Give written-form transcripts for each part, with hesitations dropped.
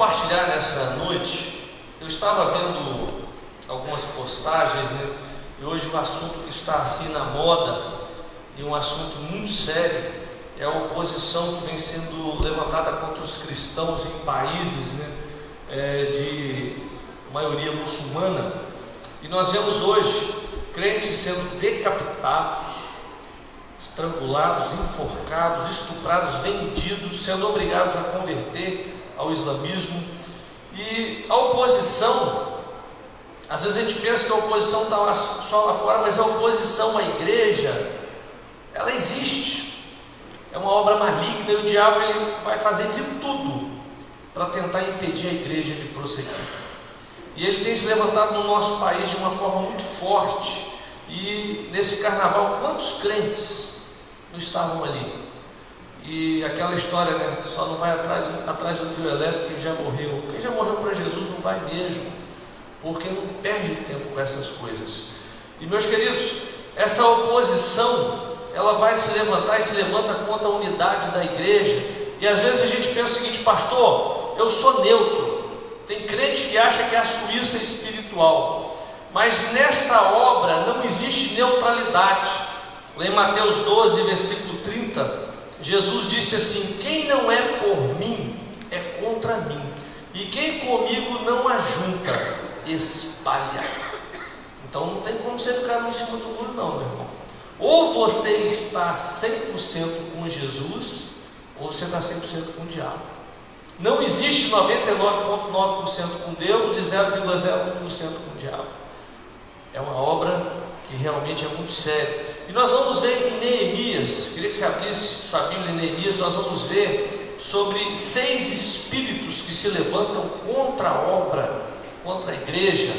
compartilhar nessa noite. Eu estava vendo algumas postagens, né? E hoje o assunto que está assim na moda, e um assunto muito sério, é a oposição que vem sendo levantada contra os cristãos em países, né, de maioria muçulmana. E nós vemos hoje crentes sendo decapitados, estrangulados, enforcados, estuprados, vendidos, sendo obrigados a converter ao islamismo. E a oposição, às vezes a gente pensa que a oposição está só lá fora, mas a oposição à igreja, ela existe. É uma obra maligna e o diabo ele vai fazer de tudo para tentar impedir a igreja de prosseguir. E ele tem se levantado no nosso país de uma forma muito forte. E nesse carnaval, quantos crentes não estavam ali? E aquela história, né? Só não vai atrás do trio elétrico quem já morreu. Quem já morreu para Jesus não vai mesmo, porque não perde tempo com essas coisas. E meus queridos, essa oposição, ela vai se levantar e se levanta contra a unidade da igreja. E às vezes a gente pensa o seguinte: pastor, eu sou neutro. Tem crente que acha que é a Suíça espiritual, mas nesta obra não existe neutralidade. Lá em Mateus 12, versículo 30, Jesus disse assim: quem não é por mim é contra mim, e quem comigo não ajunta, espalha. Então não tem como você ficar no cima do muro não, meu irmão. Ou você está 100% com Jesus, ou você está 100% com o diabo. Não existe 99,9% com Deus e 0,01% com o diabo. É uma obra que realmente é muito séria. E nós vamos ver em Neemias, queria que você abrisse sua Bíblia em Neemias. Nós vamos ver sobre 6 espíritos que se levantam contra a obra, contra a igreja.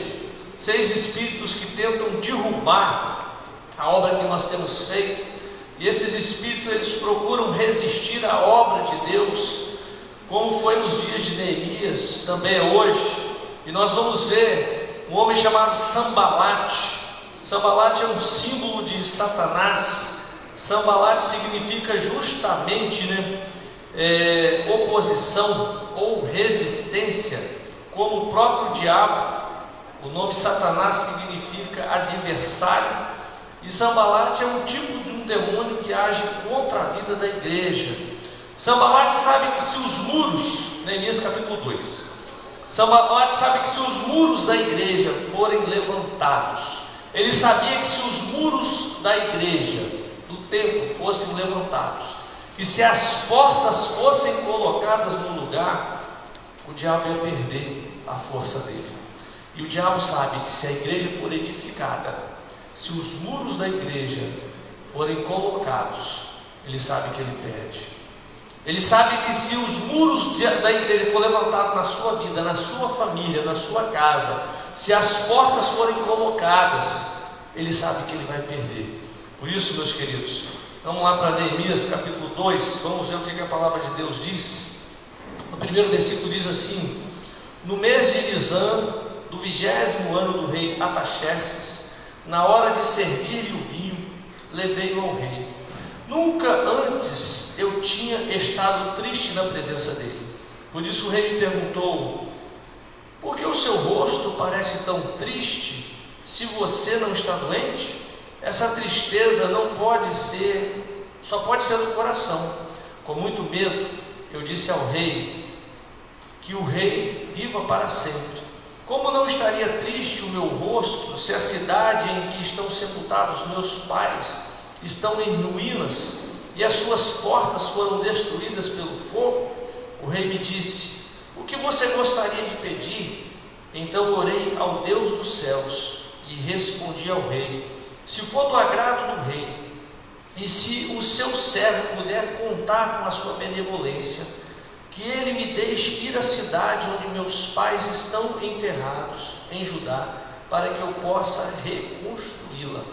6 espíritos que tentam derrubar a obra que nós temos feito. E esses espíritos, eles procuram resistir à obra de Deus, como foi nos dias de Neemias, também é hoje. E nós vamos ver um homem chamado Sambalate. Sambalate é um símbolo de Satanás. Sambalate significa justamente, oposição ou resistência, como o próprio diabo. O nome Satanás significa adversário. E Sambalate é um tipo de um demônio que age contra a vida da igreja. Sambalate sabe que se os muros, Neemias capítulo 2, Sambalate sabe que se os muros da igreja forem levantados, ele sabia que se os muros da igreja, do templo, fossem levantados, e se as portas fossem colocadas no lugar, o diabo ia perder a força dele. E o diabo sabe que se a igreja for edificada, se os muros da igreja forem colocados, ele sabe que ele perde. Ele sabe que se os muros da igreja for levantados na sua vida, na sua família, na sua casa, se as portas forem colocadas, ele sabe que ele vai perder. Por isso, meus queridos, vamos lá para Neemias capítulo 2, vamos ver o que a palavra de Deus diz. O primeiro versículo diz assim: no mês de Nisan, do 20º ano do rei Artaxerxes, na hora de servir o vinho, levei-o ao rei. Nunca antes eu tinha estado triste na presença dele. Por isso o rei me perguntou: por que o seu rosto parece tão triste, se você não está doente? Essa tristeza não pode ser, só pode ser do coração. Com muito medo, eu disse ao rei que o rei viva para sempre. Como não estaria triste o meu rosto, se a cidade em que estão sepultados meus pais estão em ruínas e as suas portas foram destruídas pelo fogo? O rei me disse: o que você gostaria de pedir? Então orei ao Deus dos céus e respondi ao rei: se for do agrado do rei, e se o seu servo puder contar com a sua benevolência, que ele me deixe ir à cidade onde meus pais estão enterrados, em Judá, para que eu possa reconstruí-la.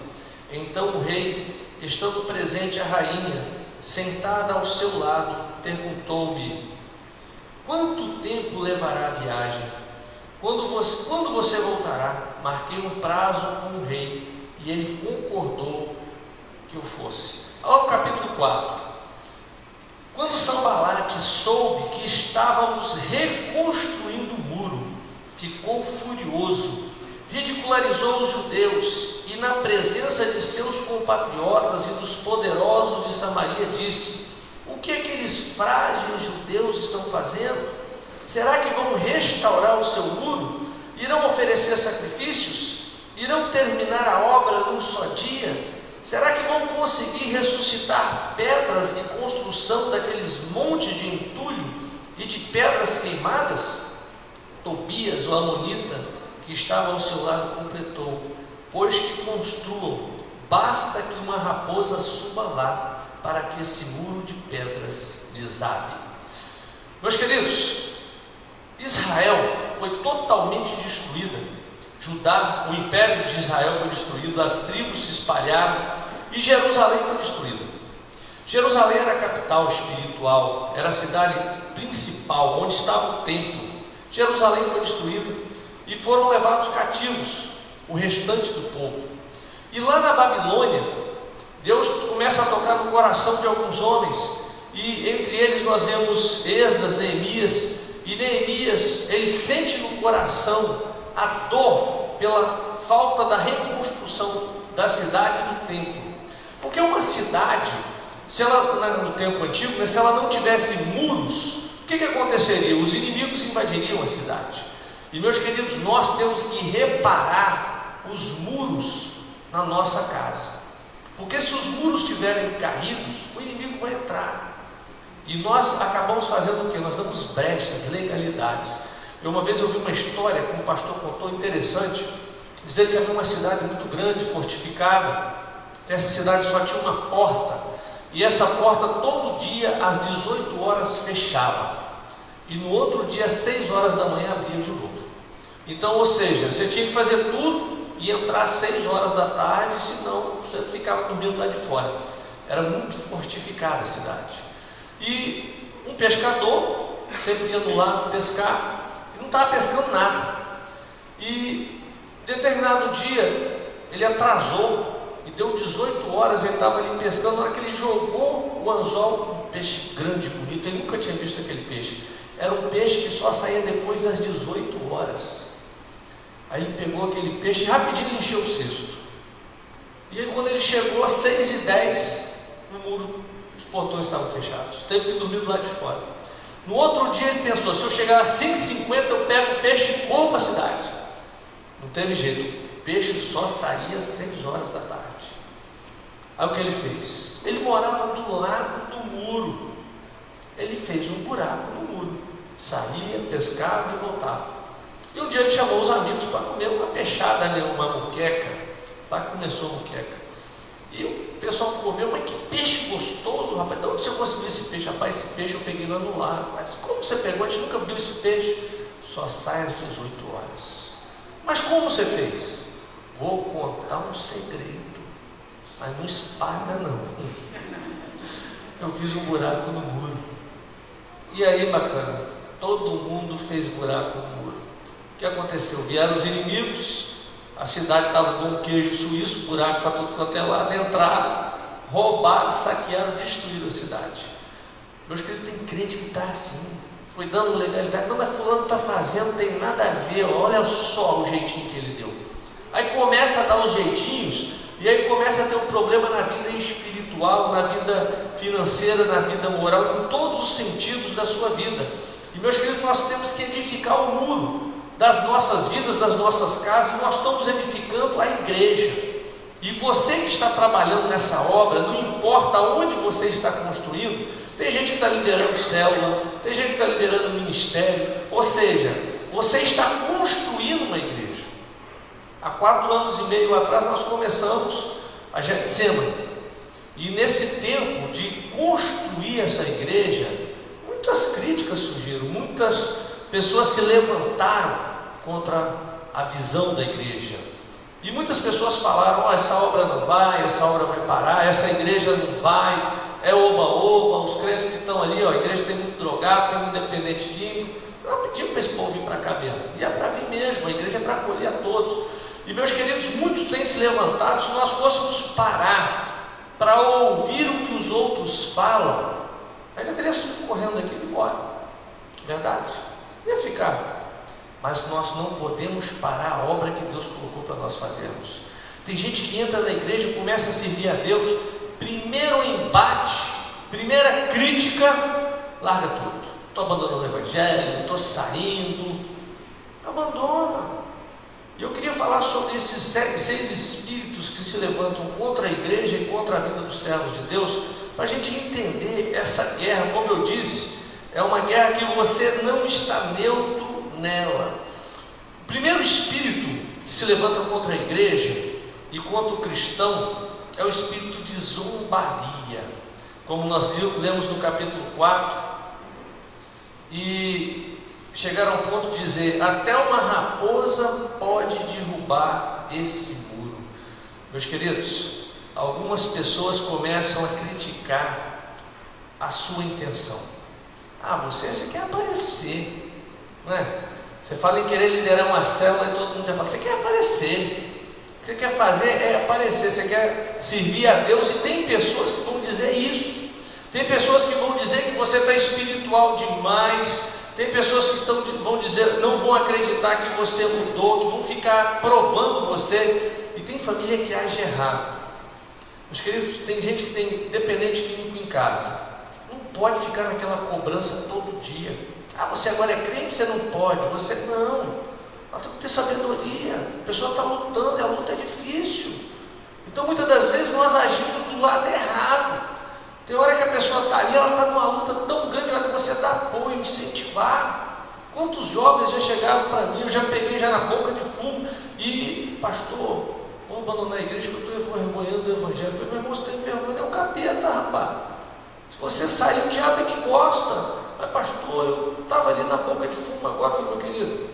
Então o rei, estando presente a rainha, sentada ao seu lado, perguntou-me: quanto tempo levará a viagem? Quando você voltará? Marquei um prazo com o rei, e ele concordou que eu fosse. Ao capítulo 4. Quando Sanbalate soube que estávamos reconstruindo o muro, ficou furioso, ridicularizou os judeus e, na presença de seus compatriotas e dos poderosos de Samaria, disse: o que aqueles frágeis judeus estão fazendo? Será que vão restaurar o seu muro? Irão oferecer sacrifícios? Irão terminar a obra num só dia? Será que vão conseguir ressuscitar pedras de construção daqueles montes de entulho e de pedras queimadas? Tobias, o amonita, que estava ao seu lado, completou: pois que construam, basta que uma raposa suba lá, para que esse muro de pedras desabe. Meus queridos, Israel foi totalmente destruída. Judá, o império de Israel foi destruído, as tribos se espalharam e Jerusalém foi destruída. Jerusalém era a capital espiritual, era a cidade principal, onde estava o templo. Jerusalém foi destruída e foram levados cativos o restante do povo. E lá na Babilônia, Deus começa a tocar no coração de alguns homens, e entre eles nós vemos Esdras, Neemias. E Neemias, ele sente no coração a dor pela falta da reconstrução da cidade e do templo. Porque uma cidade, se ela, no tempo antigo, se ela não tivesse muros, o que aconteceria? Os inimigos invadiriam a cidade. E, meus queridos, nós temos que reparar os muros na nossa casa. Porque se os muros estiverem caídos, o inimigo vai entrar. E nós acabamos fazendo o quê? Nós damos brechas, legalidades. Uma vez eu vi uma história que um pastor contou interessante, dizendo que havia uma cidade muito grande, fortificada. Essa cidade só tinha uma porta, e essa porta todo dia às 18 horas fechava, e no outro dia às 6 horas da manhã abria de novo. Então, ou seja, você tinha que fazer tudo e entrar às 6 horas da tarde, senão você ficava dormindo lá de fora. Era muito fortificada a cidade. E um pescador sempre ia no lago pescar, e não estava pescando nada. E determinado dia ele atrasou, e deu 18 horas, ele estava ali pescando. Na hora que ele jogou o anzol, um peixe grande, bonito, ele nunca tinha visto aquele peixe. Era um peixe que só saía depois das 18 horas. Aí ele pegou aquele peixe e rapidinho ele encheu o cesto. E aí, quando ele chegou às 6h10, o muro, os portões estavam fechados. Teve que dormir do lado de fora. No outro dia ele pensou: se eu chegar às 5h50, eu pego o peixe e corro para a cidade. Não teve jeito, o peixe só saía às 6 horas da tarde. Aí o que ele fez? Ele morava do lado do muro. Ele fez um buraco no muro, saía, pescava e voltava. E um dia ele chamou os amigos para comer uma peixada, uma muqueca. Lá começou a muqueca. E o pessoal comeu: mas que peixe gostoso, rapaz. De onde você conseguiu esse peixe? Rapaz, esse peixe eu peguei lá no lago. Mas como você pegou? A gente nunca viu esse peixe. Só sai às 18 horas. Mas como você fez? Vou contar um segredo, mas não espalha não. Eu fiz um buraco no muro. E aí, bacana, todo mundo fez buraco no muro. O que aconteceu? Vieram os inimigos, a cidade estava com um queijo suíço, buraco para tudo quanto é lado, entraram, roubaram, saquearam, destruíram a cidade. Meus queridos, tem crente que está assim, foi dando legalidade. Não, mas fulano está fazendo, não tem nada a ver, olha só o jeitinho que ele deu. Aí começa a dar os jeitinhos, e aí começa a ter um problema na vida espiritual, na vida financeira, na vida moral, em todos os sentidos da sua vida. E, meus queridos, nós temos que edificar o muro das nossas vidas, das nossas casas. E nós estamos edificando a igreja. E você que está trabalhando nessa obra, não importa onde você está construindo, tem gente que está liderando célula, tem gente que está liderando ministério, ou seja, você está construindo uma igreja. Há 4 anos e meio atrás nós começamos a Getsemane, e nesse tempo de construir essa igreja, muitas críticas surgiram, muitas pessoas se levantaram contra a visão da igreja, e muitas pessoas falaram: oh, essa obra não vai, essa obra vai parar, essa igreja não vai, é oba-oba, os crentes que estão ali, a igreja tem muito drogado, tem muito dependente químico. Eu não pedi para esse povo vir para cá mesmo, e é para vir mesmo, a igreja é para acolher a todos. E, meus queridos, muitos têm se levantado. Se nós fôssemos parar para ouvir o que os outros falam, Aí já teria subido correndo daqui e embora. Verdade? Ia ficar. Mas nós não podemos parar a obra que Deus colocou para nós fazermos. Tem gente que entra na igreja e começa a servir a Deus, primeiro embate, primeira crítica, larga tudo. Estou abandonando o evangelho, estou saindo. Abandona. E eu queria falar sobre esses 6 espíritos que se levantam contra a igreja e contra a vida dos servos de Deus, para a gente entender essa guerra. Como eu disse, é uma guerra que você não está neutro nela. O primeiro espírito que se levanta contra a igreja e contra o cristão é o espírito de zombaria, como nós lemos no capítulo 4, e chegaram ao ponto de dizer: até uma raposa pode derrubar esse muro. Meus queridos, algumas pessoas começam a criticar a sua intenção. Você quer aparecer, não é? Você fala em querer liderar uma célula e todo mundo já fala: você quer aparecer. O que você quer fazer é aparecer, você quer servir a Deus. E tem pessoas que vão dizer isso. Tem pessoas que vão dizer que você está espiritual demais. Tem pessoas que vão dizer, não vão acreditar que você mudou, que vão ficar provando você. E tem família que age errado. Meus queridos, tem gente que tem dependente químico em casa. Não pode ficar naquela cobrança todo dia. Você agora é crente, você não pode. Você não. Nós temos que ter sabedoria. A pessoa está lutando e a luta é difícil. Então muitas das vezes nós agimos do lado errado. Tem hora que a pessoa está ali, ela está numa luta tão grande, ela que você dá apoio, incentivar. Quantos jovens já chegaram para mim, eu já peguei já na boca de fumo, e pastor, vou abandonar a igreja que eu estou envergonhando do evangelho. Eu falei: meu irmão, você tem vergonha, é um capeta, rapaz. Se você sair, o diabo é que gosta. Mas pastor, eu estava ali na boca de fumo agora. Eu falei: meu querido,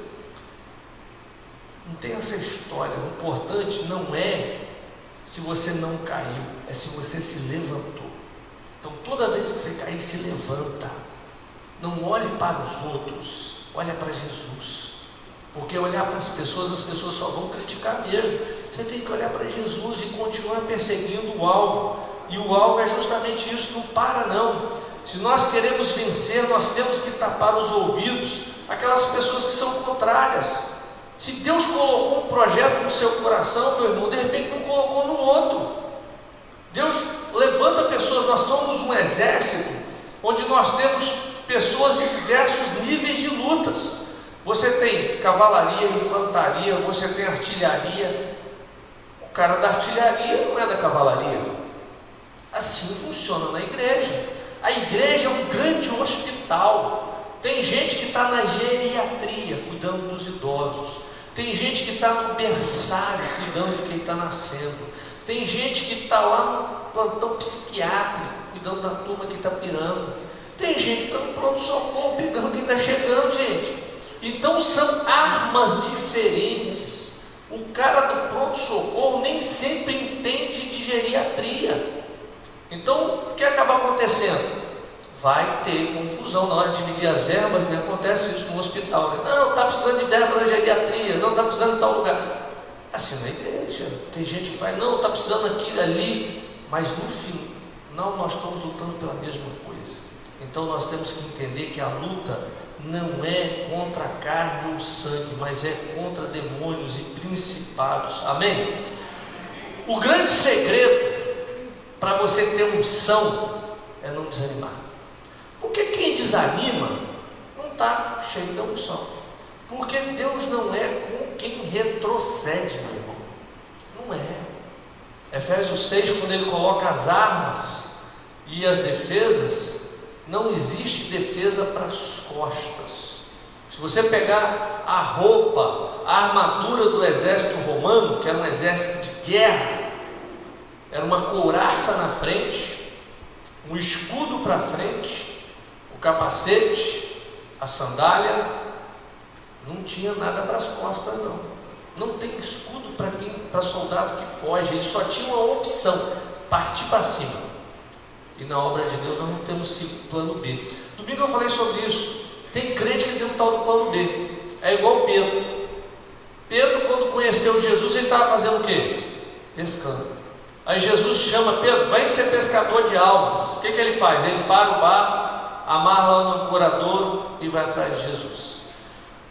não tem essa história. O importante não é se você não caiu, é se você se levantou. Então toda vez que você cair, se levanta. Não olhe para os outros, olha para Jesus. Porque olhar para as pessoas só vão criticar mesmo. Você tem que olhar para Jesus e continuar perseguindo o alvo. E o alvo é justamente isso, não para não. Se nós queremos vencer, nós temos que tapar os ouvidos àquelas pessoas que são contrárias. Se Deus colocou um projeto no seu coração, meu irmão, de repente não colocou no outro. Deus levanta pessoas. Nós somos um exército onde nós temos pessoas de diversos níveis de lutas. Você tem cavalaria, infantaria, você tem artilharia. O cara da artilharia não é da cavalaria. Assim funciona na igreja. A igreja é um grande hospital. Tem gente que está na geriatria, cuidando dos idosos. Tem gente que está no berçário, cuidando de quem está nascendo. Tem gente que está lá no plantão psiquiátrico, cuidando da turma que está pirando. Tem gente que está no pronto-socorro, pegando quem está chegando, gente. Então são armas diferentes. O cara do pronto-socorro nem sempre entende de geriatria. Então, o que acaba acontecendo? Vai ter confusão na hora de dividir as verbas, né? Acontece isso no hospital, né? Não, está precisando de verba na geriatria, não está precisando de tal lugar. Assim na igreja, tem gente que vai, não, está precisando aqui, ali, mas no fim, não, nós estamos lutando pela mesma coisa. Então nós temos que entender que a luta não é contra a carne ou o sangue, mas é contra demônios e principados. Amém? O grande segredo para você ter unção é não desanimar. Porque quem desanima não está cheio da unção. Porque Deus não é com quem retrocede, meu irmão. Não é. Efésios 6, quando ele coloca as armas e as defesas, não existe defesa para as costas. Se você pegar a roupa, a armadura do exército romano, que era um exército de guerra, era uma couraça na frente, um escudo para frente, o capacete, a sandália, não tinha nada para as costas não. Não tem escudo para soldado que foge. Ele só tinha uma opção: partir para cima. E na obra de Deus nós não temos plano B. Domingo eu falei sobre isso. Tem crente que tem um tal do plano B. É igual Pedro. Pedro, quando conheceu Jesus, ele estava fazendo o quê? Pescando. Aí Jesus chama Pedro: vai ser pescador de almas. O que ele faz? Ele para o barco, amarra lá no ancoradouro e vai atrás de Jesus.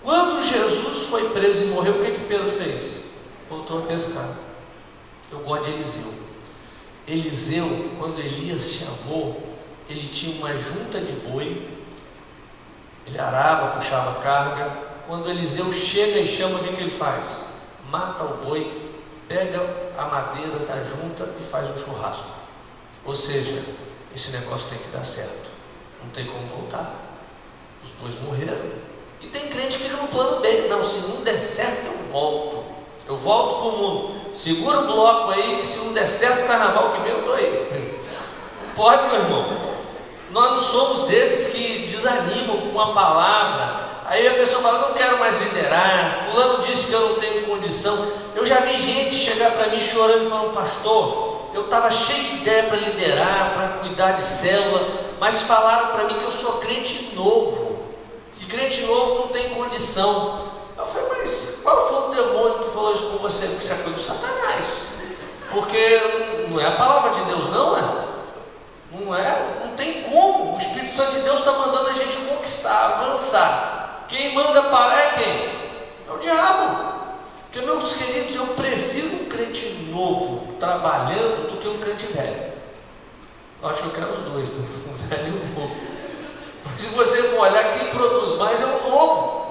Quando Jesus foi preso e morreu, o que Pedro fez? Voltou a pescar. Eu gosto de Eliseu. Eliseu, quando Elias chamou, ele tinha uma junta de boi, ele arava, puxava carga. Quando Eliseu chega e chama, o que ele faz? Mata o boi, pega a madeira da junta e faz um churrasco. Ou seja, esse negócio tem que dar certo, não tem como voltar. Os bois morreram. E tem crente que fica no plano B. Não, se não der certo eu volto para o mundo. Segura o bloco aí, que se não der certo o carnaval que vem eu estou aí. Não pode, meu irmão. Nós não somos desses que desanimam com a palavra. Aí a pessoa fala, não quero mais liderar, fulano disse que eu não tenho condição. Eu já vi gente chegar para mim chorando e falando, pastor, eu estava cheio de ideia para liderar, para cuidar de célula, mas falaram para mim que eu sou crente novo, que crente novo não tem condição. Eu falei, mas qual foi o demônio que falou isso com você? Porque isso é coisa do Satanás, porque não é a palavra de Deus, não é? Não é? Não tem como. O Espírito Santo de Deus está mandando a gente conquistar, avançar. Quem manda parar é quem? É o diabo. Porque, meus queridos, eu prefiro um crente novo trabalhando do que um crente velho. Eu acho que eu quero os dois, um velho e um novo. Mas se você for olhar, quem produz mais é o novo.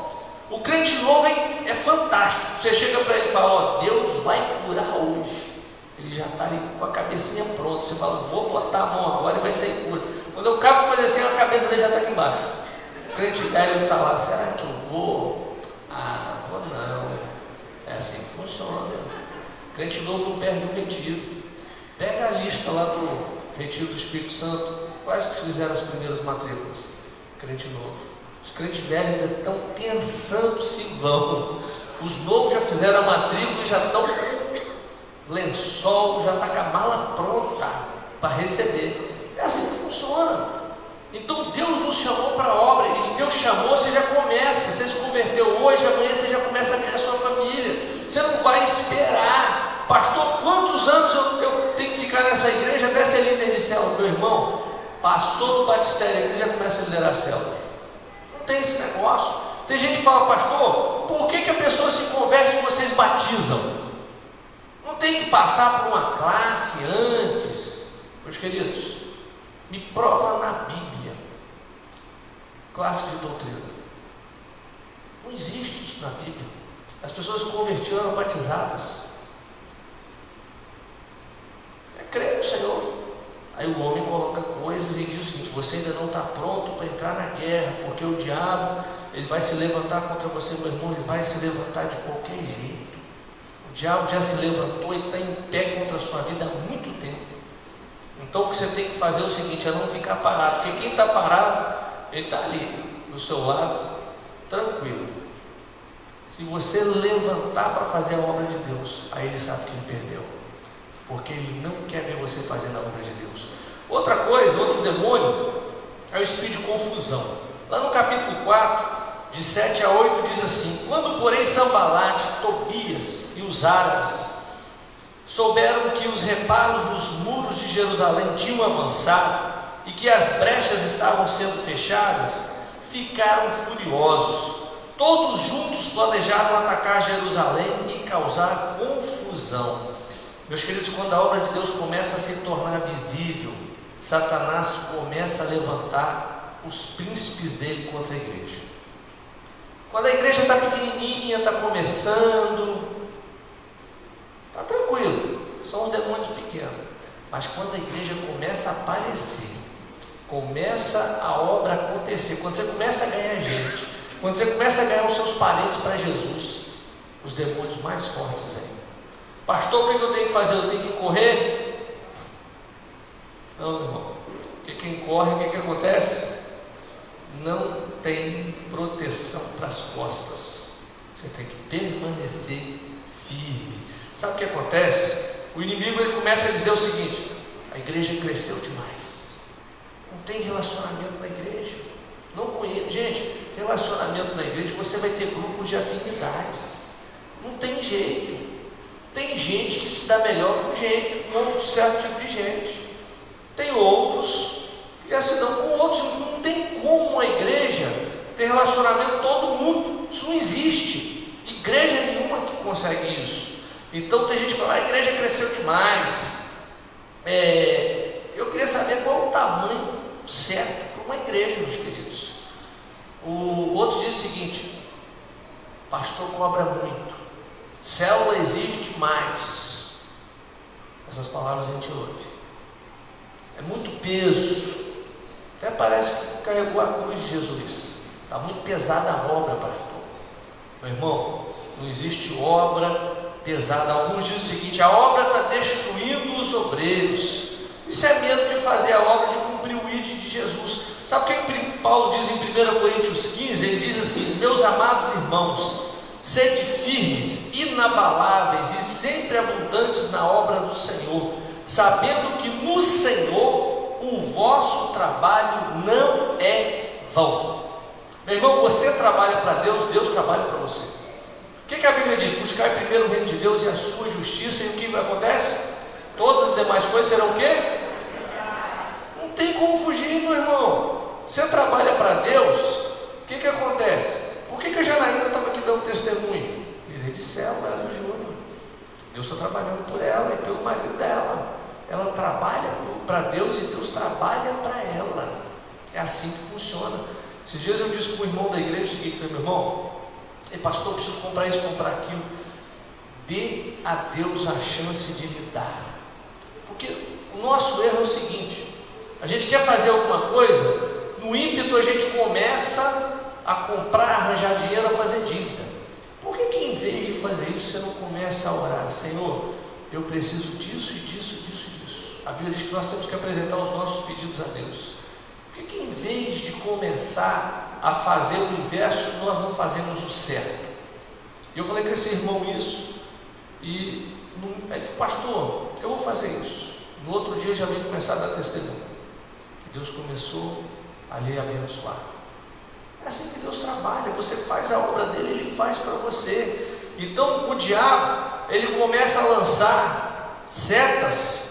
O crente novo é fantástico. Você chega para ele e fala, ó, Deus vai curar hoje. Ele já está ali com a cabecinha pronta. Você fala, vou botar a mão agora e vai sair cura. Quando eu acabo de fazer assim, a cabeça dele já está aqui embaixo. O crente velho, ele está lá, será que eu vou? Ah, vou não. É assim que funciona. O crente novo não perde o retiro. Pega a lista lá do retiro do Espírito Santo. Quais que fizeram as primeiras matrículas? Crente novo. Os crentes velhos ainda estão pensando se vão. Os novos já fizeram a matrícula e já estão com lençol, já está com a mala pronta para receber. É assim que funciona. Então Deus nos chamou para a obra, e se Deus chamou, você já começa. Você se converteu hoje, amanhã você já começa a ganhar a sua família. Você não vai esperar, pastor, quantos anos eu tenho que ficar nessa igreja até ser líder de célula? Meu irmão, passou do batistério aqui, já começa a liderar a célula. Não tem esse negócio. Tem gente que fala, pastor, por que a pessoa se converte e vocês batizam? Não tem que passar por uma classe antes. Meus queridos, me prova na Bíblia classe de doutrina. Não existe isso na Bíblia. As pessoas se convertiam, eram batizadas. É crer no Senhor. Aí o homem coloca coisas e diz o seguinte: você ainda não está pronto para entrar na guerra, porque o diabo, ele vai se levantar contra você, meu irmão, ele vai se levantar de qualquer jeito. O diabo já se levantou e está em pé contra a sua vida há muito tempo. Então o que você tem que fazer é o seguinte, é não ficar parado, porque quem está parado, ele está ali, do seu lado, tranquilo. Se você levantar para fazer a obra de Deus, aí ele sabe que ele perdeu, porque ele não quer ver você fazendo a obra de Deus. Outra coisa, outro demônio, é o espírito de confusão. Lá no capítulo 4, de 7 a 8, diz assim: quando porém Sambalate, Tobias e os árabes souberam que os reparos nos muros de Jerusalém tinham avançado e que as brechas estavam sendo fechadas, ficaram furiosos. Todos juntos planejaram atacar Jerusalém e causar confusão. Meus queridos, quando a obra de Deus começa a se tornar visível, Satanás começa a levantar os príncipes dele contra a igreja. Quando a igreja está pequenininha, está começando, está tranquilo, são os demônios pequenos. Mas quando a igreja começa a aparecer, começa a obra acontecer, quando você começa a ganhar gente, quando você começa a ganhar os seus parentes para Jesus, os demônios mais fortes vêm. Pastor, o que eu tenho que fazer? Eu tenho que correr? Não, meu irmão. Porque quem corre, o que acontece? Não tem proteção para as costas. Você tem que permanecer firme. Sabe o que acontece? O inimigo, ele começa a dizer o seguinte: a igreja cresceu demais, não tem relacionamento na igreja, não conhece. Gente, relacionamento na igreja, você vai ter grupos de afinidades, não tem jeito. Tem gente que se dá melhor com gente, com um certo tipo de gente. Tem outros já se dão com outros. Não tem como uma igreja ter relacionamento com todo mundo. Isso não existe. Igreja nenhuma que consegue isso. Então tem gente que fala, a igreja cresceu demais. Eu queria saber qual o tamanho certo para uma igreja, meus queridos. O outro diz o seguinte: pastor cobra muito, célula exige demais. Essas palavras a gente ouve. É muito peso. Até parece que carregou a cruz de Jesus. Está muito pesada a obra, pastor. Meu irmão, não existe obra pesada. Alguns dizem o seguinte: a obra está destruindo os obreiros. Isso é medo de fazer a obra, de cumprir o ID de Jesus. Sabe o que Paulo diz em 1 Coríntios 15? Ele diz assim: meus amados irmãos, sede firmes, inabaláveis e sempre abundantes na obra do Senhor, sabendo que no Senhor o vosso trabalho não é vão. Meu irmão, você trabalha para Deus, Deus trabalha para você. O que a Bíblia diz? Buscar primeiro o reino de Deus e a sua justiça, e o que acontece? Todas as demais coisas serão o quê? Não tem como fugir, meu irmão. Você trabalha para Deus, o que acontece? Por que a Janaína estava aqui dando testemunho? Líder de célula, ela e o Júnior. Deus está trabalhando por ela e pelo marido dela. Ela trabalha para Deus e Deus trabalha para ela. É assim que funciona. Esses dias eu disse para o irmão da igreja o seguinte: falei, meu irmão, pastor, eu preciso comprar isso, comprar aquilo. Dê a Deus a chance de lhe dar. Porque o nosso erro é o seguinte: a gente quer fazer alguma coisa, no ímpeto a gente começa a comprar, arranjar dinheiro, a fazer dívida. Por que em vez de fazer isso, você não começa a orar? Senhor, eu preciso disso e disso, disso e disso. A Bíblia diz que nós temos que apresentar os nossos pedidos a Deus. Por que em vez de começar a fazer o inverso, nós não fazemos o certo? E eu falei com esse irmão isso, e ele falou: pastor, eu vou fazer isso. No outro dia eu já veio começar a dar testemunho, que Deus começou a lhe abençoar. É assim que Deus trabalha. Você faz a obra dele, ele faz para você. Então o diabo, ele começa a lançar setas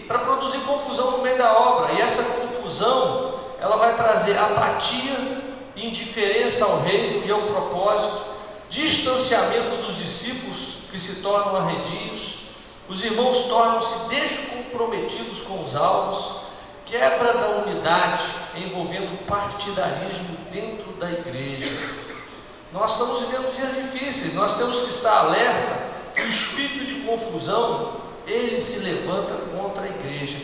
para produzir confusão no meio da obra, e essa confusão, ela vai trazer apatia, indiferença ao reino e ao propósito, distanciamento dos discípulos, que se tornam arredios, os irmãos tornam-se descomprometidos com os alvos, quebra da unidade, envolvendo partidarismo dentro da igreja. Nós estamos vivendo dias difíceis, nós temos que estar alerta que o espírito de confusão, ele se levanta contra a igreja.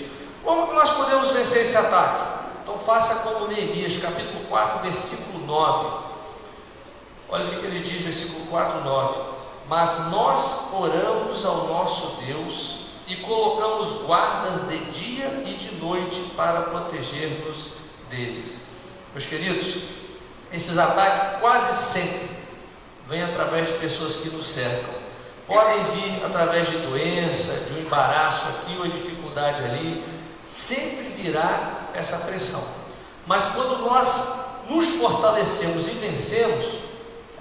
Como que nós podemos vencer esse ataque? Então faça como Neemias, capítulo 4, versículo 9. Olha o que ele diz, versículo 4, 9. Mas nós oramos ao nosso Deus e colocamos guardas de dia e de noite para proteger-nos deles. Meus queridos, esses ataques quase sempre vêm através de pessoas que nos cercam. Podem vir através de doença, de um embaraço aqui ou dificuldade ali. Sempre virá essa pressão. Mas quando nós nos fortalecemos e vencemos,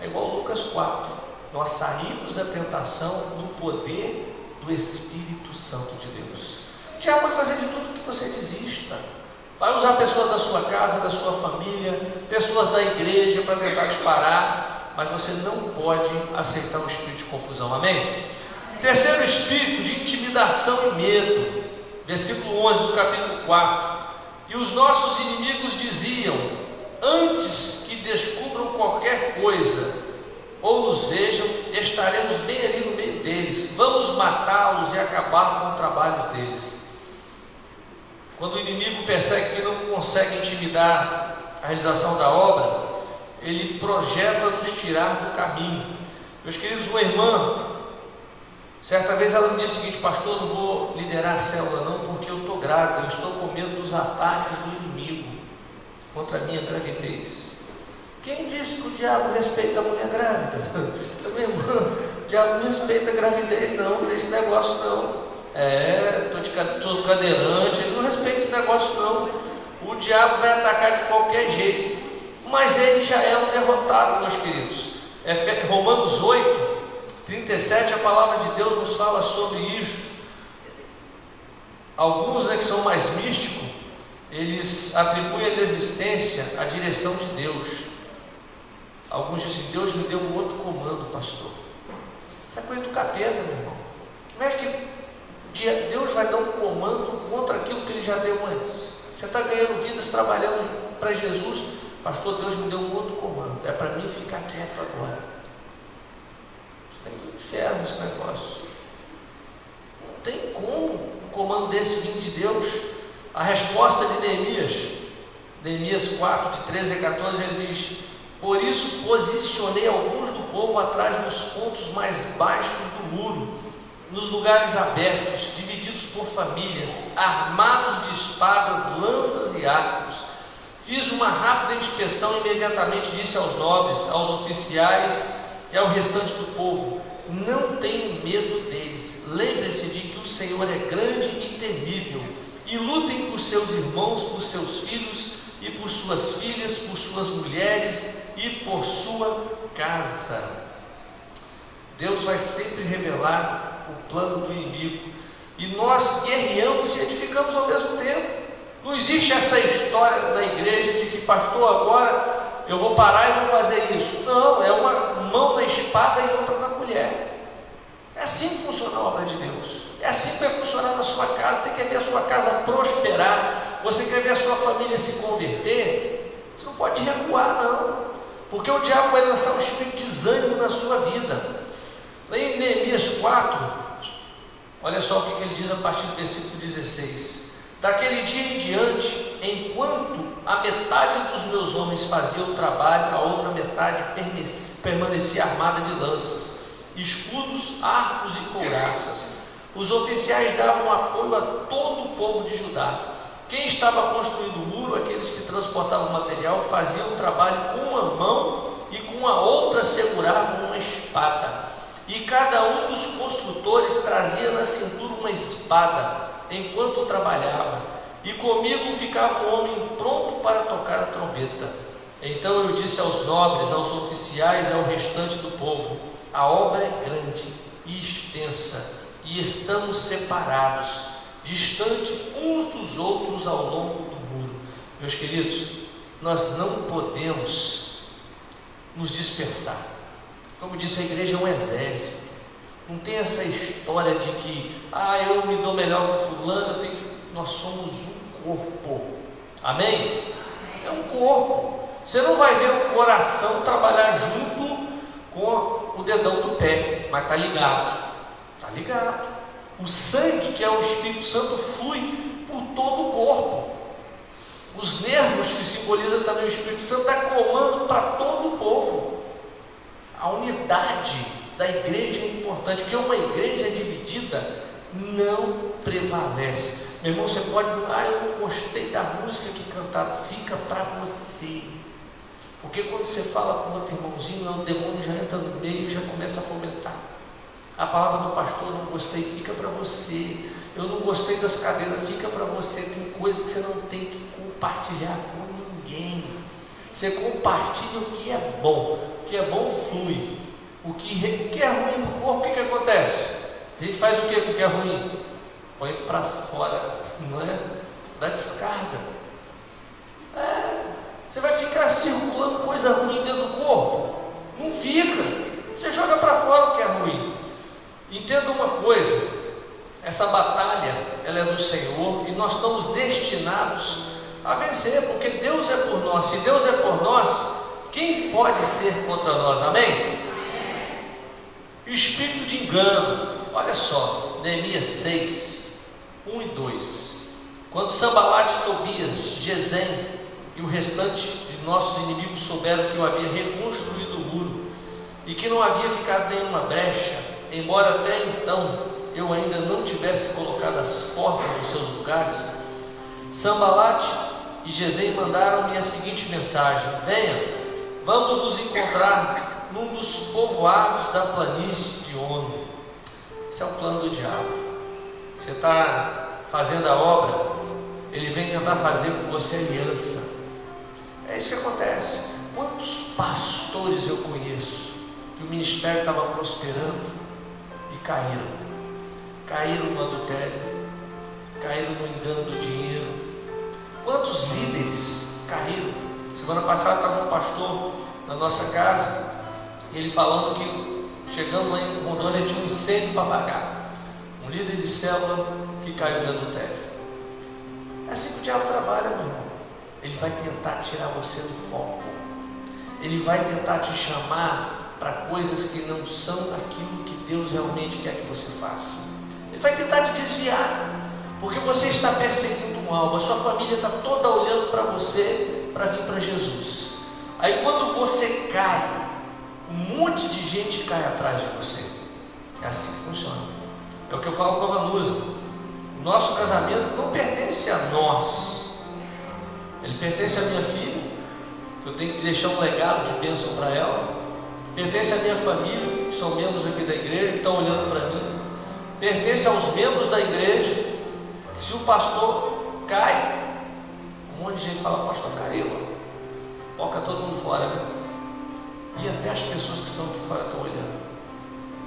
é igual Lucas 4. Nós saímos da tentação no poder do Espírito Santo de Deus. O diabo vai fazer de tudo que você desista. Vai usar pessoas da sua casa, da sua família, pessoas da igreja para tentar te parar, mas você não pode aceitar um espírito de confusão. Amém? Terceiro espírito, de intimidação e medo. Versículo 11 do capítulo 4. E os nossos inimigos diziam: antes que descubram qualquer coisa ou nos vejam, estaremos bem ali no meio deles, vamos matá-los e acabar com o trabalho deles. Quando o inimigo percebe que não consegue intimidar a realização da obra, ele projeta nos tirar do caminho. Meus queridos, uma irmã, certa vez ela me disse o seguinte: pastor, não vou liderar a célula não, porque eu estou grávida, eu estou com medo dos ataques do inimigo contra a minha gravidez. Quem disse que o diabo respeita a mulher grávida? Meu irmão, o diabo não respeita a gravidez não, tem esse negócio não. Estou cadeirante, ele não respeita esse negócio não. O diabo vai atacar de qualquer jeito, mas ele já é um derrotado, meus queridos. Romanos 8, 37, a palavra de Deus nos fala sobre isso. Alguns que são mais místicos, eles atribuem a desistência à direção de Deus. Alguns dizem: Deus me deu um outro comando, pastor. Isso é coisa do capeta, meu irmão. Como é que Deus vai dar um comando contra aquilo que Ele já deu antes? Você está ganhando vidas, trabalhando para Jesus. Pastor, Deus me deu um outro comando. É para mim ficar quieto agora. Isso é do inferno esse negócio. Não tem como um comando desse vir de Deus. A resposta de Neemias 4, de 13 a 14, ele diz: por isso posicionei alguns do povo atrás dos pontos mais baixos do muro, nos lugares abertos, divididos por famílias, armados de espadas, lanças e arcos. Fiz uma rápida inspeção e imediatamente disse aos nobres, aos oficiais e ao restante do povo: não tenham medo deles. Lembre-se de que o Senhor é grande e temível, e lutem por seus irmãos, por seus filhos e por suas filhas, por suas mulheres e por sua casa. Deus vai sempre revelar o plano do inimigo, e nós guerreamos e edificamos ao mesmo tempo. Não existe essa história da igreja de que, pastor, agora eu vou parar e vou fazer isso. Não, é uma mão na espada e outra na colher. É assim que funciona a obra de Deus. É assim que vai funcionar na sua casa. Você quer ver a sua casa prosperar? Você quer ver a sua família se converter? Você não pode recuar, não, porque o diabo vai lançar um espírito de desânimo na sua vida. Lá em Neemias 4, olha só o que ele diz a partir do versículo 16: daquele dia em diante, enquanto a metade dos meus homens fazia o trabalho, a outra metade permanecia armada de lanças, escudos, arcos e couraças. Os oficiais davam apoio a todo o povo de Judá. Quem estava construindo o muro, aqueles que transportavam o material, faziam o trabalho com uma mão e com a outra seguravam uma espada. E cada um dos construtores trazia na cintura uma espada enquanto trabalhava. E comigo ficava um homem pronto para tocar a trombeta. Então eu disse aos nobres, aos oficiais e ao restante do povo: a obra é grande e extensa, e estamos separados, distante uns dos outros ao longo do muro. Meus queridos, nós não podemos nos dispersar. Como disse, a igreja é um exército. Não tem essa história de que eu me dou melhor com fulano, nós somos um corpo. Amém? É um corpo. Você não vai ver o coração trabalhar junto com o dedão do pé, mas está ligado. Está ligado. O sangue, que é o Espírito Santo, flui por todo o corpo. Os nervos, que simbolizam também o Espírito Santo, dá comando para todo o povo. A unidade da igreja é importante, porque uma igreja dividida não prevalece. Meu irmão, você pode, eu não gostei da música que cantaram, fica para você. Porque quando você fala com outro irmãozinho, o demônio já entra no meio e já começa a fomentar. A palavra do pastor, não gostei, fica para você. Eu não gostei das cadeiras, fica para você. Tem coisa que você não tem que compartilhar com ninguém. Você compartilha o que é bom. O que é bom flui. O que é ruim no corpo, o que acontece? A gente faz o que com o que é ruim? Põe para fora, não é? Dá descarga. Você vai ficar circulando coisa ruim dentro do corpo? Não fica. Você joga para fora o que é ruim. Entenda uma coisa: essa batalha, ela é do Senhor, e nós estamos destinados a vencer, porque Deus é por nós. Se Deus é por nós, quem pode ser contra nós? Amém? O espírito de engano, olha só, Neemias 6, 1 e 2. Quando Sambalate, Tobias, Gesem e o restante de nossos inimigos souberam que eu havia reconstruído o muro e que não havia ficado nenhuma brecha, embora até então eu ainda não tivesse colocado as portas nos seus lugares, Sambalate e Gesem mandaram-me a seguinte mensagem: venha, vamos nos encontrar num dos povoados da planície de Ono. Esse é o plano do diabo. Você está fazendo a obra, ele vem tentar fazer com você aliança. É isso que acontece. Quantos pastores eu conheço que o ministério estava prosperando e caíram no adultério, caíram no engano do dinheiro, Quantos líderes caíram? Semana passada estava um pastor na nossa casa, ele falando que chegando lá em Rondônia tinha um incêndio para apagar. Um líder de célula que caiu dentro do teto. É assim que o diabo trabalha, meu irmão. Ele vai tentar tirar você do foco. Ele vai tentar te chamar para coisas que não são aquilo que Deus realmente quer que você faça. Ele vai tentar te desviar, porque você está perseguindo um alvo. A sua família está toda olhando para você para vir para Jesus. Aí quando você cai, um monte de gente cai atrás de você. É assim que funciona. É o que eu falo com a Vanusa. O nosso casamento não pertence a nós. Ele pertence à minha filha, que eu tenho que deixar um legado de bênção para ela. Pertence à minha família, que são membros aqui da igreja, que estão olhando para mim. Pertence aos membros da igreja, que se o pastor cai, um monte de gente fala, pastor caiu, coloca todo mundo fora, né? E até as pessoas que estão aqui fora estão olhando.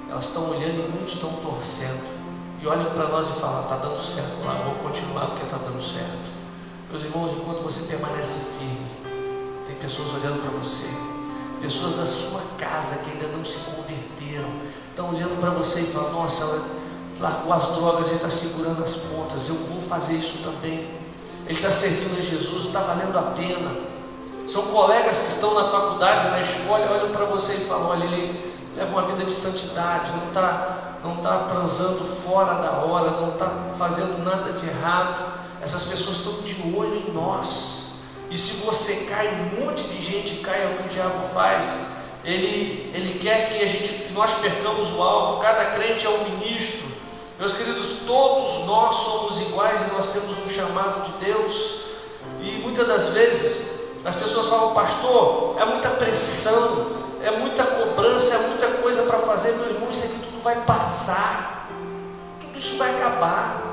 Elas estão olhando e muitos estão torcendo. E olham para nós e falam, está dando certo lá, eu vou continuar porque está dando certo. Meus irmãos, enquanto você permanece firme, tem pessoas olhando para você. Pessoas da sua casa que ainda não se converteram, estão olhando para você e falam, nossa, ela largou as drogas, ele está segurando as pontas, eu vou fazer isso também. Ele está servindo a Jesus, está valendo a pena. São colegas que estão na faculdade, na escola, olham para você e falam, olha, ele leva uma vida de santidade, não está transando fora da hora, não está fazendo nada de errado. Essas pessoas estão de olho em nós. E se você cai, um monte de gente cai, é o que o diabo faz. Ele quer que nós percamos o alvo. Cada crente é um ministro. Meus queridos, todos nós somos iguais e nós temos um chamado de Deus. E muitas das vezes as pessoas falam, pastor, é muita pressão, é muita cobrança, é muita coisa para fazer. Meu irmão, isso aqui tudo vai passar, tudo isso vai acabar.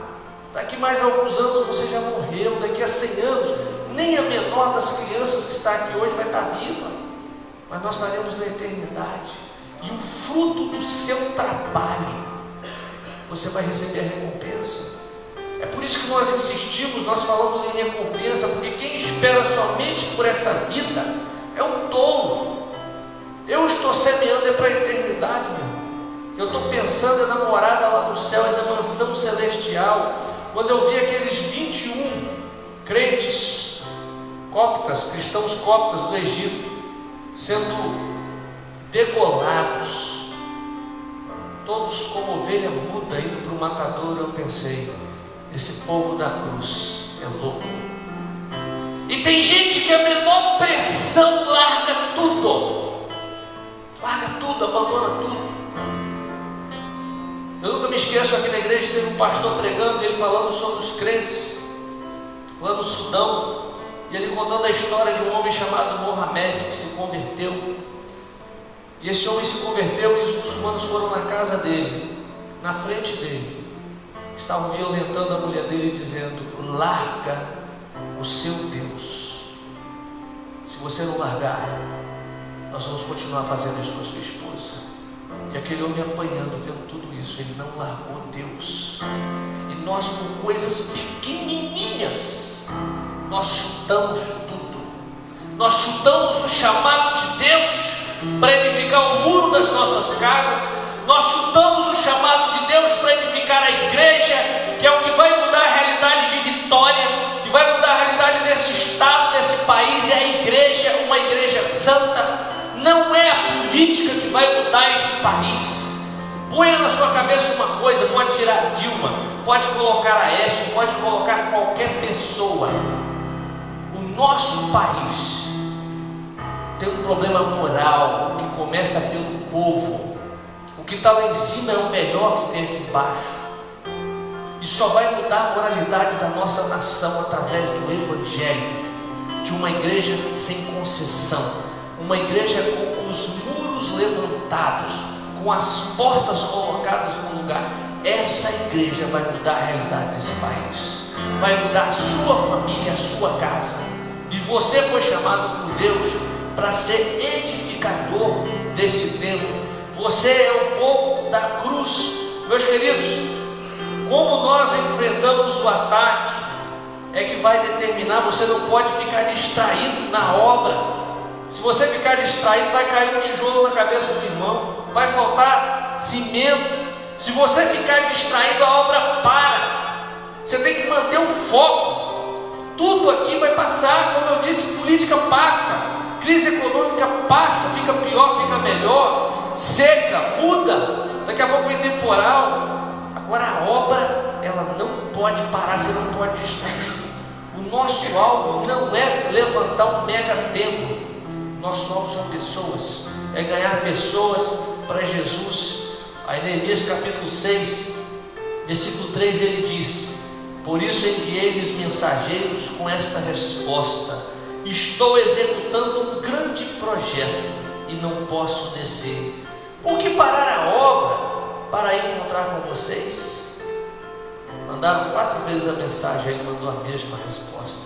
Daqui mais alguns anos você já morreu, daqui a 100 anos, nem a menor das crianças que está aqui hoje vai estar viva, mas nós estaremos na eternidade. E o fruto do seu trabalho, você vai receber a recompensa. É por isso que nós insistimos, nós falamos em recompensa, porque quem espera somente por essa vida é um tolo. Eu estou semeando é para a eternidade, meu irmão. Eu estou pensando na morada lá no céu, é na mansão celestial. Quando eu vi aqueles 21 crentes coptas, cristãos coptas do Egito, sendo degolados, todos como ovelha muda indo para o matadouro, eu pensei, esse povo da cruz é louco. E tem gente que a menor pressão larga tudo, abandona tudo. Eu nunca me esqueço, aqui na igreja teve um pastor pregando, ele falando sobre os crentes lá no Sudão, e ele contando a história de um homem chamado Mohamed, que se converteu. E esse homem se converteu e os muçulmanos foram na casa dele, na frente dele, estavam violentando a mulher dele, dizendo, larga o seu Deus. Se você não largar, nós vamos continuar fazendo isso com a sua esposa. E aquele homem apanhando, vendo tudo isso, ele não largou Deus. E nós, com coisas pequenininhas, nós chutamos tudo. Nós chutamos o chamado de Deus para edificar o muro das nossas casas. Nós chutamos o chamado de Deus para edificar a igreja, que é o que vai mudar a realidade de Vitória, que vai mudar a realidade desse estado, desse país. É a igreja, uma igreja santa. Não é a política que vai mudar esse país. Ponha na sua cabeça uma coisa, pode tirar Dilma, pode colocar Aécio, pode colocar qualquer pessoa. O nosso país tem um problema moral que começa pelo povo. O que está lá em cima é o melhor que tem aqui embaixo. E só vai mudar a moralidade da nossa nação através do Evangelho, de uma igreja sem concessão. Uma igreja com os muros levantados, com as portas colocadas no lugar. Essa igreja vai mudar a realidade desse país, vai mudar a sua família, a sua casa. E você foi chamado por Deus para ser edificador desse templo. Você é o povo da cruz. Meus queridos, como nós enfrentamos o ataque é que vai determinar. Você não pode ficar distraído na obra. Se você ficar distraído, vai cair um tijolo na cabeça do irmão, vai faltar cimento. Se você ficar distraído, a obra para. Você tem que manter o foco. Tudo aqui vai passar, como eu disse, política passa, crise econômica passa, fica pior, fica melhor, seca, muda, daqui a pouco vem temporal. Agora a obra, ela não pode parar, você não pode distrair. O nosso alvo não é levantar um mega templo, nosso alvo são pessoas, é ganhar pessoas para Jesus. Aí Neemias capítulo 6, versículo 3, ele diz: por isso enviei-lhes mensageiros com esta resposta: estou executando um grande projeto e não posso descer. Por que parar a obra para ir encontrar com vocês? Mandaram 4 vezes a mensagem, ele mandou a mesma resposta.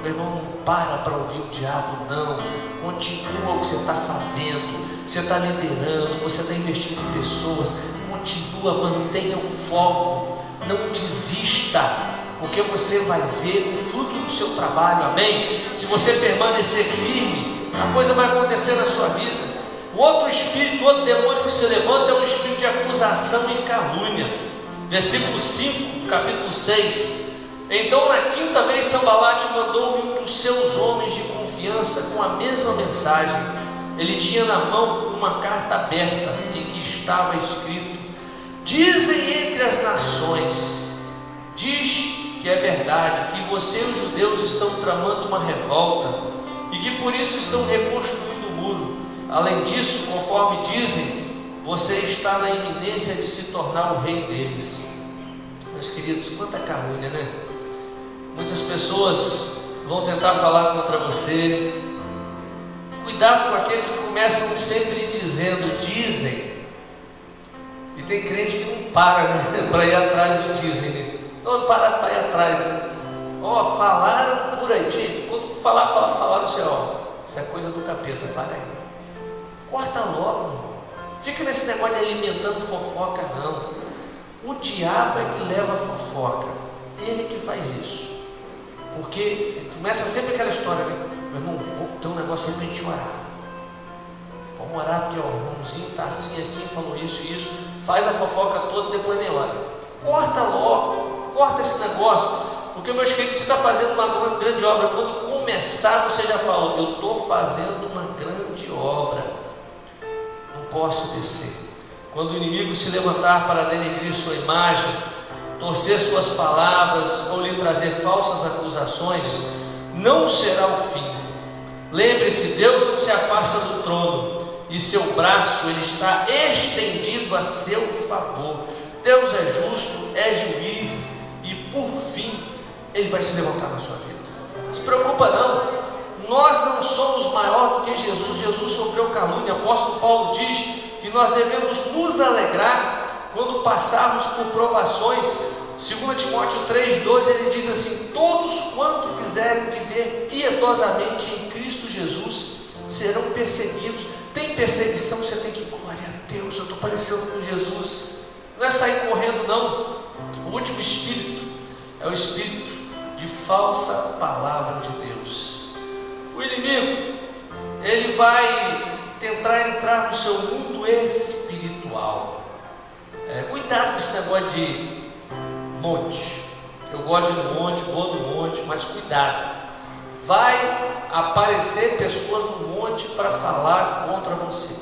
Meu irmão, não para ouvir o diabo, não. Continua o que você está fazendo. Você está liderando, você está investindo em pessoas. Continua, mantenha o foco. Não desista, porque você vai ver o fruto do seu trabalho, amém? Se você permanecer firme, a coisa vai acontecer na sua vida. O outro espírito, o outro demônio que se levanta é um espírito de acusação e calúnia. Versículo 5, capítulo 6. Então na 5ª vez Sambalate mandou um dos seus homens de confiança com a mesma mensagem. Ele tinha na mão uma carta aberta em que estava escrito: dizem entre as nações, diz que é verdade, que você e os judeus estão tramando uma revolta e que por isso estão reconstruindo o muro. Além disso, conforme dizem, você está na iminência de se tornar o rei deles. Meus queridos, quanta calúnia, né? Muitas pessoas vão tentar falar contra você. Cuidado com aqueles que começam sempre dizendo, dizem. E tem crente que não para, né? Para ir atrás do dizem, né? Não para ir atrás, né? Ó, falaram por aí, gente. Quando falaram assim, ó, isso é coisa do capeta, para aí. Corta logo, irmão. Fica nesse negócio de alimentando fofoca, não. O diabo é que leva a fofoca, ele que faz isso. Porque começa sempre aquela história, né? Meu irmão, vou ter um negócio aí para a gente orar. Vamos orar porque ó, o irmãozinho está assim, falou isso e isso. Faz a fofoca toda, depois nem ora. Corta logo, corta esse negócio. Porque, meus queridos, você está fazendo uma grande obra. Quando começar, você já falou: eu estou fazendo uma grande obra, não posso descer. Quando o inimigo se levantar para denegrir sua imagem, torcer suas palavras ou lhe trazer falsas acusações, não será o fim. Lembre-se, Deus não se afasta do trono e seu braço ele está estendido a seu favor. Deus é justo, é juiz e por fim ele vai se levantar na sua vida. Não se preocupa não. Nós não somos maior do que Jesus. Jesus sofreu calúnia. O apóstolo Paulo diz que nós devemos nos alegrar quando passarmos por provações. 2 Timóteo 3,12, ele diz assim: todos quanto quiserem viver piedosamente em Cristo Jesus serão perseguidos. Tem perseguição, você tem que, glória a Deus, eu estou parecendo com Jesus. Não é sair correndo não. O último espírito é o espírito de falsa palavra de Deus. O inimigo, ele vai tentar entrar no seu mundo espiritual. Cuidado com esse negócio de monte. Eu gosto de monte, vou no monte, mas cuidado. Vai aparecer pessoas no monte para falar contra você.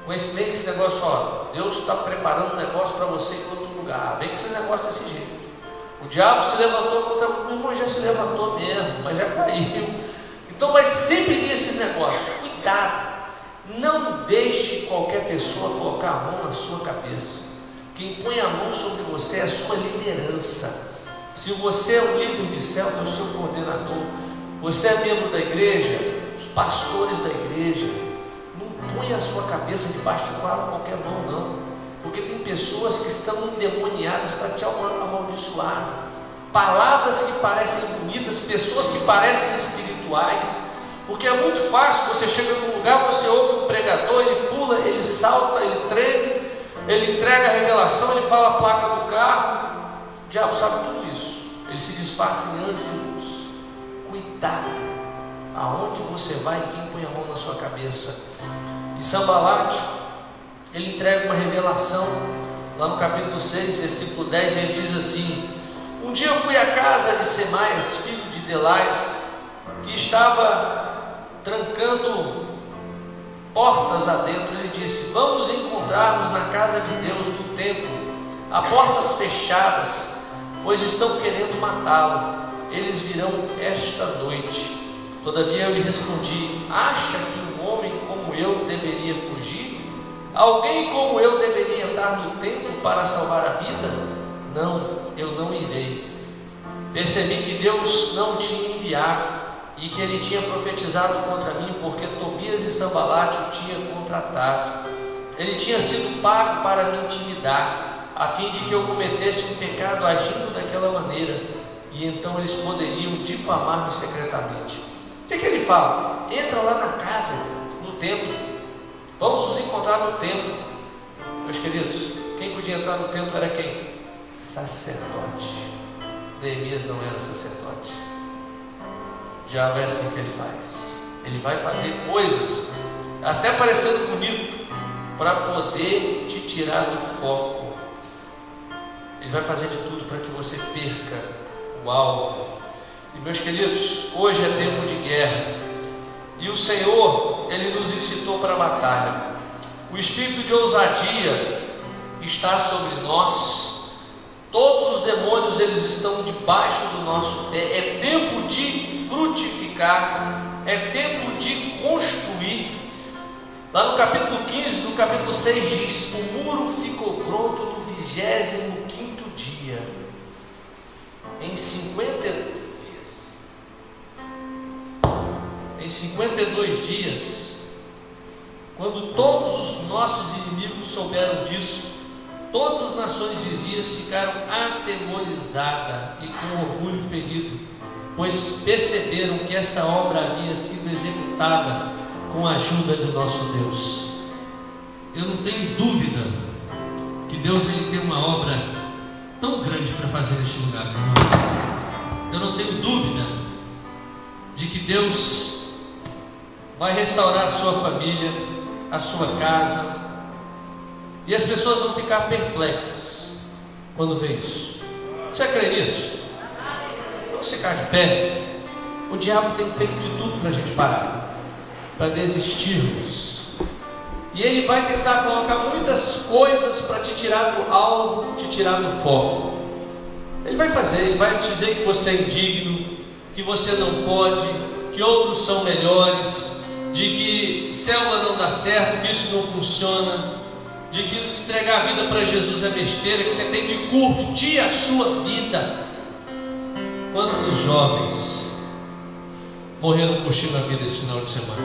Conhecimento esse negócio, ó, Deus está preparando um negócio para você em outro lugar. Vem com esse negócio desse jeito. O diabo se levantou contra meu irmão, já se levantou mesmo, mas já caiu. Então vai sempre vir esse negócio. Cuidado. Não deixe qualquer pessoa colocar a mão na sua cabeça. Quem põe a mão sobre você é a sua liderança. Se você é o líder de céu, é o seu coordenador. Você é membro da igreja, os pastores da igreja. Não põe a sua cabeça debaixo de qualquer mão, não. Porque tem pessoas que estão endemoniadas para te amaldiçoar. Palavras que parecem bonitas, pessoas que parecem espirituais. Porque é muito fácil, você chega num lugar, você ouve um pregador, ele pula, ele salta, ele treme, ele entrega a revelação, ele fala a placa do carro. O diabo sabe tudo isso. eles se disfarçam em anjos de luz. Cuidado aonde você vai e quem põe a mão na sua cabeça. E Sanbalate, ele entrega uma revelação lá no capítulo 6, versículo 10, ele diz assim: um dia eu fui à casa de Semaias, filho de Delaias, que estava trancando portas adentro. Ele disse: vamos encontrar-nos na casa de Deus do templo, a portas fechadas, pois estão querendo matá-lo. Eles virão esta noite. Todavia eu lhe respondi: acha que um homem como eu deveria fugir? Alguém como eu deveria entrar no templo para salvar a vida? Não, eu não irei. Percebi que Deus não tinha enviado e que ele tinha profetizado contra mim, porque Tobias e Sanbalate o tinham contratado. Ele tinha sido pago para me intimidar, a fim de que eu cometesse um pecado agindo daquela maneira, e então eles poderiam difamar-me secretamente. O que ele fala? Entra lá na casa, no templo, vamos nos encontrar no templo. Meus queridos, quem podia entrar no templo era quem? Sacerdote. Neemias não era sacerdote. O diabo é assim que ele faz. Ele vai fazer coisas até parecendo bonito para poder te tirar do foco. Ele vai fazer de tudo para que você perca o alvo. E meus queridos, hoje é tempo de guerra, e o Senhor, Ele nos incitou para a batalha. O espírito de ousadia está sobre nós. Todos os demônios, eles estão debaixo do nosso pé. É tempo de frutificar, é tempo de construir. Lá no capítulo 15, no capítulo 6 diz: o muro ficou pronto no 25º dia. Em 52 dias, quando todos os nossos inimigos souberam disso, todas as nações vizinhas ficaram atemorizadas e com orgulho ferido, pois perceberam que essa obra havia sido executada com a ajuda de nosso Deus. Eu não tenho dúvida que Deus, ele tem uma obra tão grande para fazer neste lugar, meu irmão. Eu não tenho dúvida de que Deus vai restaurar a sua família, a sua casa, e as pessoas vão ficar perplexas quando vê isso. Você crê nisso? Vamos ficar de pé. O diabo tem feito de tudo para a gente parar, para desistirmos, e ele vai tentar colocar muitas coisas para te tirar do alvo, te tirar do foco. Ele vai fazer, ele vai dizer que você é indigno, que você não pode, que outros são melhores, de que célula não dá certo, que isso não funciona, de que entregar a vida para Jesus é besteira, que você tem que curtir a sua vida. Quantos jovens morreram curtindo a vida esse final de semana?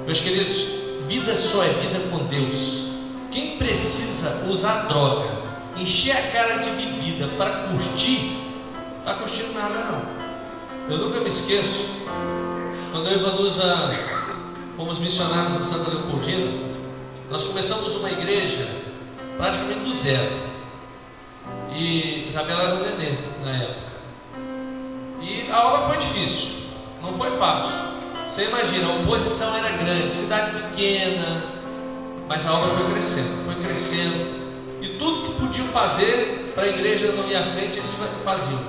Meus queridos, vida só é vida com Deus. Quem precisa usar droga, encher a cara de bebida para curtir, não está curtindo nada não. Eu nunca me esqueço, quando eu e Vanusa fomos missionários em Santa Leopoldina, nós começamos uma igreja praticamente do zero, e Isabela era um neném na época, e a obra foi difícil, não foi fácil. Você imagina, a oposição era grande, cidade pequena, mas a obra foi crescendo, e tudo que podiam fazer para a igreja não ir à frente, eles faziam,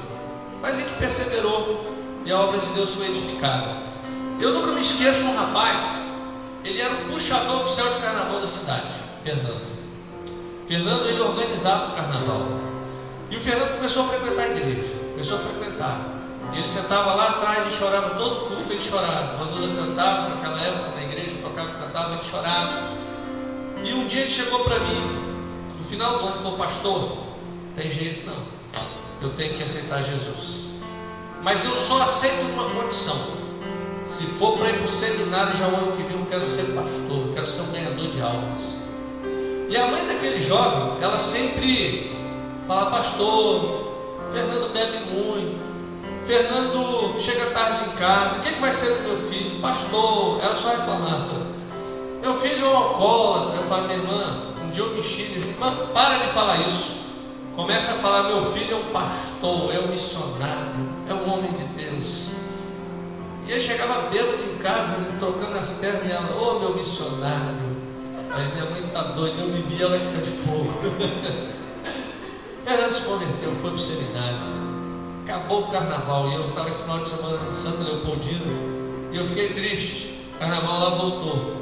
mas a gente perseverou, e a obra de Deus foi edificada. Eu nunca me esqueço de um rapaz, ele era o puxador oficial de carnaval da cidade, Fernando. Fernando, ele organizava o carnaval, e o Fernando começou a frequentar a igreja, e ele sentava lá atrás e chorava, todo culto ele chorava. Vanusa cantava naquela época, na igreja tocava e cantava, ele chorava. E um dia ele chegou para mim, no final do ano, e falou: pastor, tem jeito não, eu tenho que aceitar Jesus, mas eu só aceito uma condição: se for para ir para o seminário já o ano que vem, eu não quero ser pastor, eu quero ser um ganhador de almas. E a mãe daquele jovem, ela sempre fala: pastor, Fernando bebe muito, Fernando chega tarde em casa, o que vai ser do meu filho? Pastor, ela só reclamava: meu filho é um alcoólatra. Eu falo: minha irmã, um dia eu me enchi, irmã, para de falar isso, Começa a falar: meu filho é um pastor, é um missionário, é um homem de Deus. E ele chegava bêbado em casa, ele trocando as pernas, e ela: ô meu missionário. Aí minha mãe está doida, eu me vi, ela fica de fogo. Fernando se converteu, foi para o seminário. Acabou o carnaval e eu estava esse final de semana em Santa Leopoldina e eu fiquei triste. O carnaval lá voltou,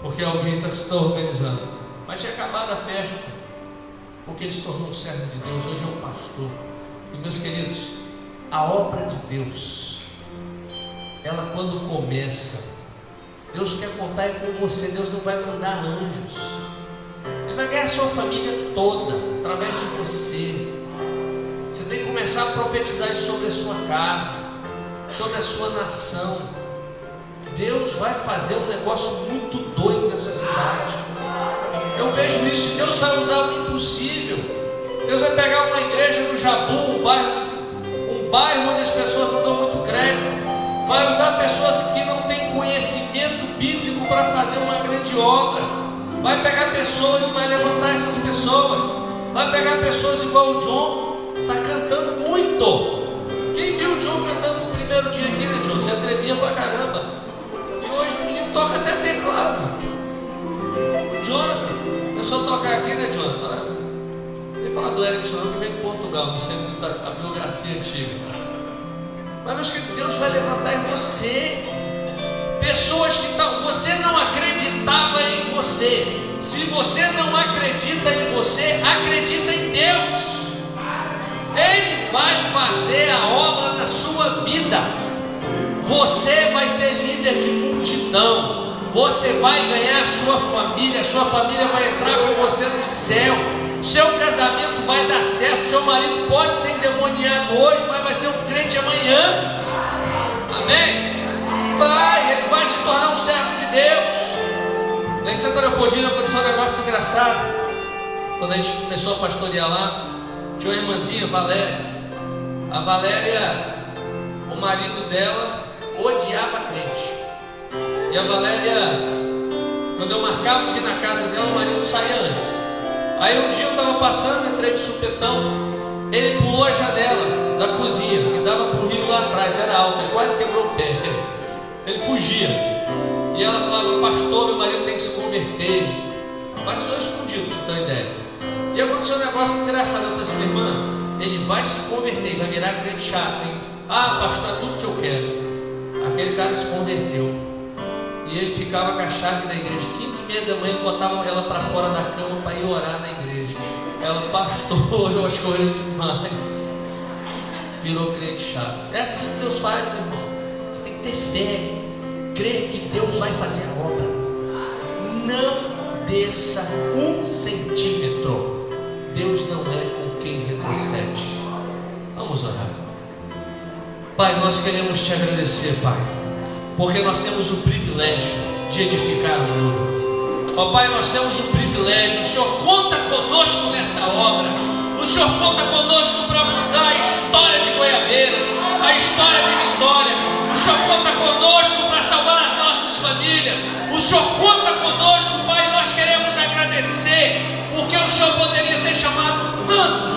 porque alguém está organizando. Mas tinha acabado a festa, porque ele se tornou um servo de Deus, hoje é um pastor. E meus queridos, a obra de Deus, ela quando começa, Deus quer contar é com você. Deus não vai mandar anjos, Ele vai ganhar a sua família toda, através de você. Você tem que começar a profetizar isso sobre a sua casa, sobre a sua nação. Deus vai fazer um negócio muito doido nessa cidade. Eu vejo isso, e Deus vai usar o impossível. Deus vai pegar uma igreja no Jabu, um bairro onde as pessoas não dão muito crédito. Vai usar pessoas que não têm conhecimento bíblico para fazer uma grande obra. Vai pegar pessoas e vai levantar essas pessoas. Vai pegar pessoas igual o John, está cantando muito. Quem viu o John cantando no primeiro dia aqui, né, John? Você tremia pra caramba. E hoje o menino toca até teclado. O Jonathan começou a tocar aqui, né, Jonathan? Ele fala do Erickson, que vem de Portugal, não sei muito a biografia antiga. Mas acho que Deus vai levantar em você pessoas que você não acreditava em você. Se você não acredita em você, acredita em Deus. Ele vai fazer a obra na sua vida. Você vai ser líder de multidão. Você vai ganhar a sua família vai entrar com você no céu. Seu casamento vai dar certo. Seu marido pode ser endemoniado hoje, mas vai ser um crente amanhã. Amém? Ele vai se tornar um servo de Deus. Em Santa Leopoldina aconteceu um negócio engraçado. Quando a gente começou a pastorear lá, tinha uma irmãzinha, Valéria. A Valéria, o marido dela odiava crente. E a Valéria, quando eu marcava de ir na casa dela, o marido saía antes. Aí um dia eu estava passando, entrei de supetão, ele pulou a janela da cozinha, que dava para o rio lá atrás, era alta, ele quase quebrou o pé. Ele fugia. E ela falava: pastor, meu marido tem que se converter. Batizou escondido, para você ter uma ideia. E aconteceu um negócio engraçado. Eu falei assim: minha irmã, ele vai se converter, vai virar crente chato, hein? Ah, pastor, é tudo que eu quero. Aquele cara se converteu. E ele ficava com a chave da igreja. 5h30 da manhã botavam ela para fora da cama para ir orar na igreja. Ela: pastor, eu acho que eu orei demais. Virou crente chato. É assim que Deus faz, meu irmão. Você tem que ter fé, crer que Deus vai fazer a obra. Não desça 1 centímetro. Deus não é com quem retrocede. Vamos orar. Pai, nós queremos te agradecer, Pai, porque nós temos o privilégio de edificar o muro. Ó Pai, nós temos o privilégio. O Senhor conta conosco nessa obra. O Senhor conta conosco para mudar a história de Goiabeiras, a história de Vitória. O Senhor conta conosco para salvar as nossas famílias. O Senhor conta conosco, Pai. Nós queremos agradecer, porque o Senhor poderia ter chamado tantos,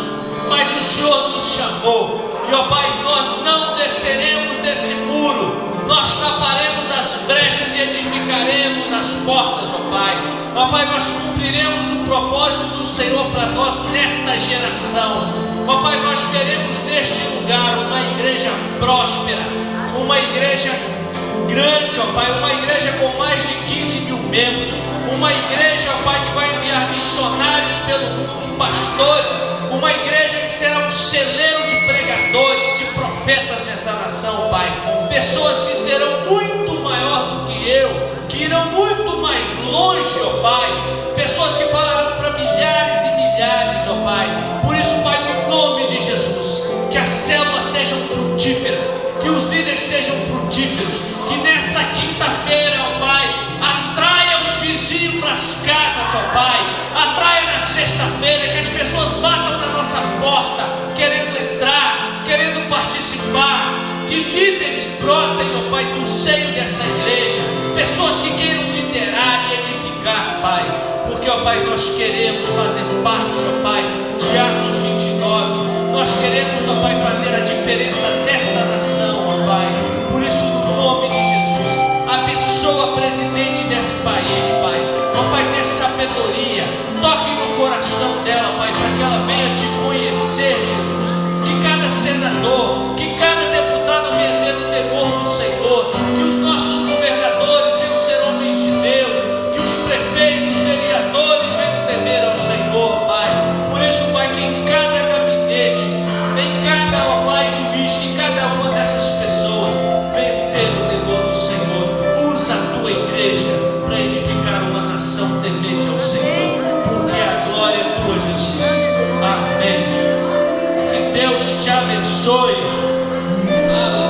mas o Senhor nos chamou. E ó Pai, nós não desceremos desse muro. Nós taparemos as brechas e edificaremos as portas, ó Pai. Ó Pai, nós cumpriremos o propósito do Senhor para nós nesta geração. Ó Pai, nós teremos neste lugar uma igreja próspera, uma igreja grande, ó Pai, uma igreja com mais de 15 mil membros, uma igreja, ó Pai, que vai enviar missionários pelo mundo, os pastores, uma igreja que será um celeiro de pregadores, de profetas nessa nação, Pai. Pessoas que serão muito maior do que eu, que irão muito mais longe, ó Pai. Pessoas que falarão para milhares e milhares, ó Pai. Por isso, Pai, no nome de Jesus, que as células sejam frutíferas, que os líderes sejam frutíferos, que nessa quinta-feira, ó Pai, atraia os vizinhos para as casas, ó Pai. Atraia na sexta-feira, que as pessoas batam na nossa porta, querendo entrar, querendo participar. Que líderes brotem, ó Pai, do seio dessa igreja. Pessoas que queiram liderar e edificar, Pai. Porque, ó Pai, nós queremos fazer parte, ó Pai, de Atos 22. Nós queremos, ó Pai, fazer a diferença nesta nação, ó Pai. Por isso, no nome de Jesus, abençoa a presidente desse país, Pai. Ó Pai, dê sabedoria, toque no coração dela, Pai, para que ela venha te conhecer, Jesus. Que cada senador, que cada deputado venha ter o temor do Senhor. Que os nossos governadores venham ser homens de Deus. Que os prefeitos, vereadores venham temer ao Senhor, Pai. Por isso, Pai, que em cada gabinete, em cada, ó Pai, juiz, que cada uma dessas pessoas venha ter o temor do Senhor. Usa a tua igreja para edificar uma nação temente ao Senhor, porque a glória é tua, Jesus. Amém. Que Deus te abençoe. Aleluia.